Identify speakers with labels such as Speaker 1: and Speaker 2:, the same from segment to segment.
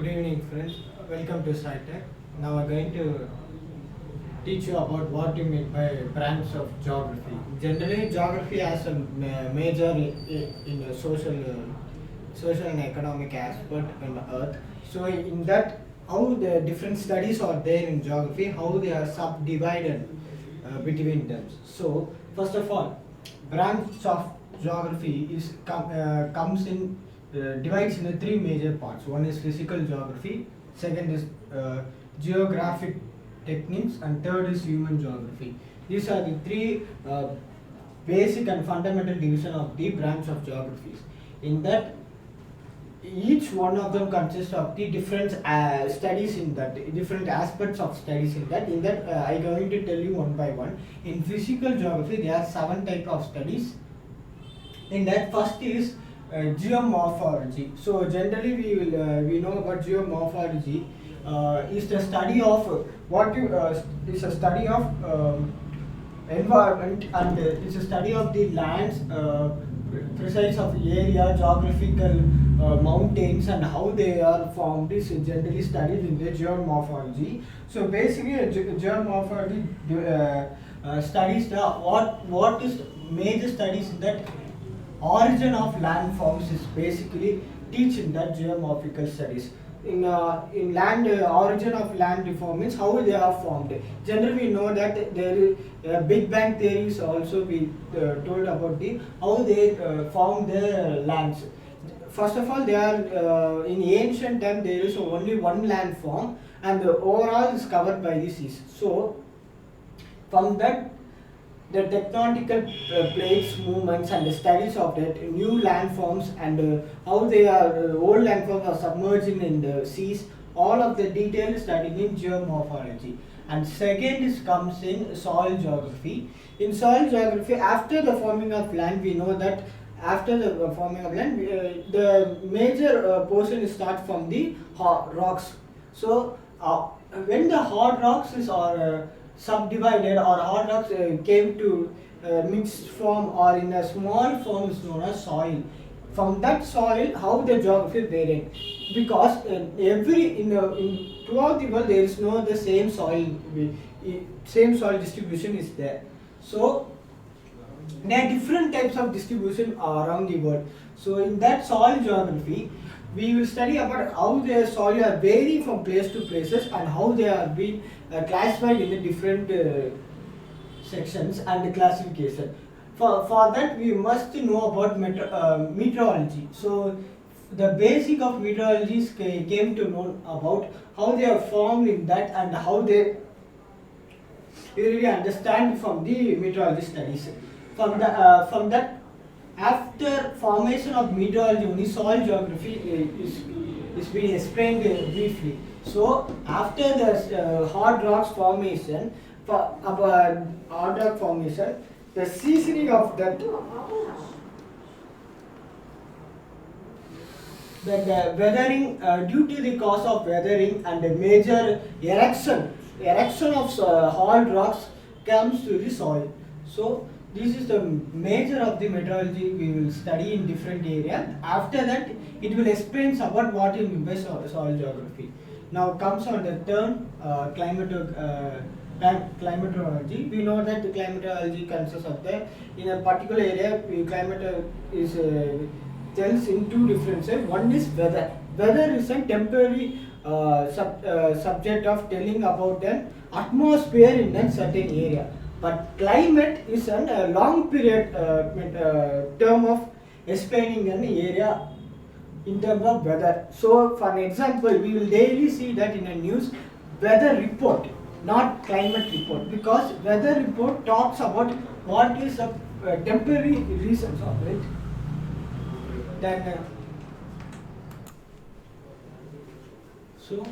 Speaker 1: Good evening, friends. Welcome to SciTech. Now I'm going to teach you about what you mean by branch of geography. Generally, geography has a major in a social and economic aspect in Earth. So, in that, how the different studies are there in geography, how they are subdivided between them. So, first of all, branch of geography comes in divides into three major parts. One is physical geography, second is geographic techniques, and third is human geography. These are the three basic and fundamental division of the branch of geographies. In that, each one of them consists of the different studies in that, different aspects of studies in that. I'm going to tell you one by one. In physical geography, there are 7 types of studies. In that, first is geomorphology. So generally we know about geomorphology is the study of is a study of environment, and it's a study of the lands, precise of area, geographical mountains, and how they are formed is generally studied in the geomorphology. So basically geomorphology studies the what is major studies in that origin of landforms is basically teach in that geomorphical studies. In land origin of land form means how they are formed. Generally, we know that there is Big Bang theories also be told about the how they form the lands. First of all, they are in ancient time there is only one land form, and overall is covered by the seas. So from that, the tectonical plates movements and the studies of that new landforms and how they are old landforms are submerging in the seas, all of the detail is studied in geomorphology. And second is comes in soil geography. In soil geography, after the forming of land, we know that after the forming of land, the major portion starts from the rocks. So when the hard rocks is subdivided, or hard rocks came to mixed form or in a small form is known as soil. From that soil, how the geography varied, because in throughout the world there is no the same soil distribution is there. So there are different types of distribution around the world. So in that soil geography, we will study about how their soil are vary from place to places and how they are being classified in the different sections and the classification. For that, we must know about meteorology. So the basic of meteorology came to know about how they are formed in that and how they really understand from the meteorology studies. From that, after formation of meteorology, only soil geography is being explained briefly. So after the hard rocks formation, hard rock formation, the seasoning of that, the weathering due to the cause of weathering and the major erection of hard rocks comes to the soil. So this is the major of the meteorology we will study in different areas. After that, it will explain about what is meant by soil geography. Now comes on the term climatology. We know that the climatology consists of in a particular area, climate is tells in two different ways. One is weather. Weather is a temporary subject of telling about an atmosphere in a certain area. But climate is a long period term of explaining an area in terms of weather. So, for an example, we will daily see that in a news weather report, not climate report, because weather report talks about what is the temporary reasons of it. Then, so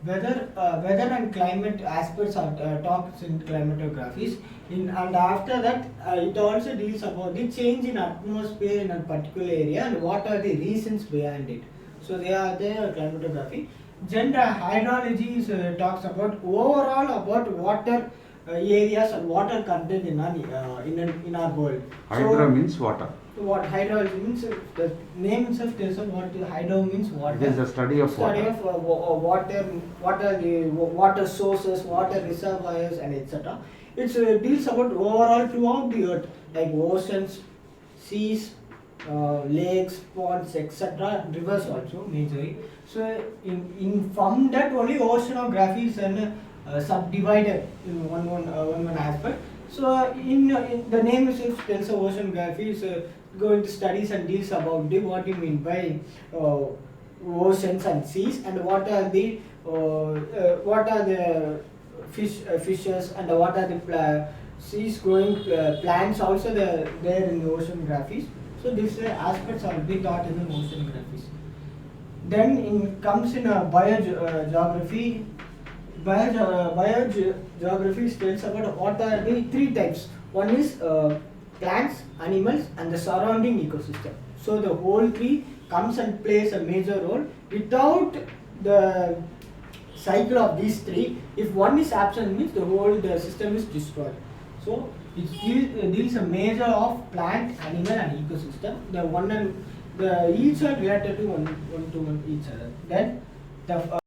Speaker 1: weather and climate aspects are talks in climatographies. And after that, it also deals about the change in atmosphere in a particular area and what are the reasons behind it. So they are there climatography. Gender hydrology talks about overall about water areas and water content in our world.
Speaker 2: Hydra means water.
Speaker 1: what hydrology means, the name itself tells us what hydro means. Water.
Speaker 2: It is the study of
Speaker 1: Study
Speaker 2: water.
Speaker 1: of water, what are the water sources, water reservoirs, and etc. It deals about overall throughout the earth, like oceans, seas, lakes, ponds, etc. Rivers also majorly. So in from that only oceanography is subdivided in one aspect. So in the name itself tells oceanography is go into studies and deals about the what you mean by oceans and seas, and what are the fishes, and what are the seas growing plants also there in the oceanographies. So these aspects are being taught in the oceanographies. Then comes in biogeography. Biogeography tells about what are the three types. One is plants, animals, and the surrounding ecosystem. So the whole tree comes and plays a major role. Without the cycle of these three, if one is absent, means the system is destroyed. So it deals a major of plant, animal, and ecosystem. The one and the each are related to one to one each other. Then the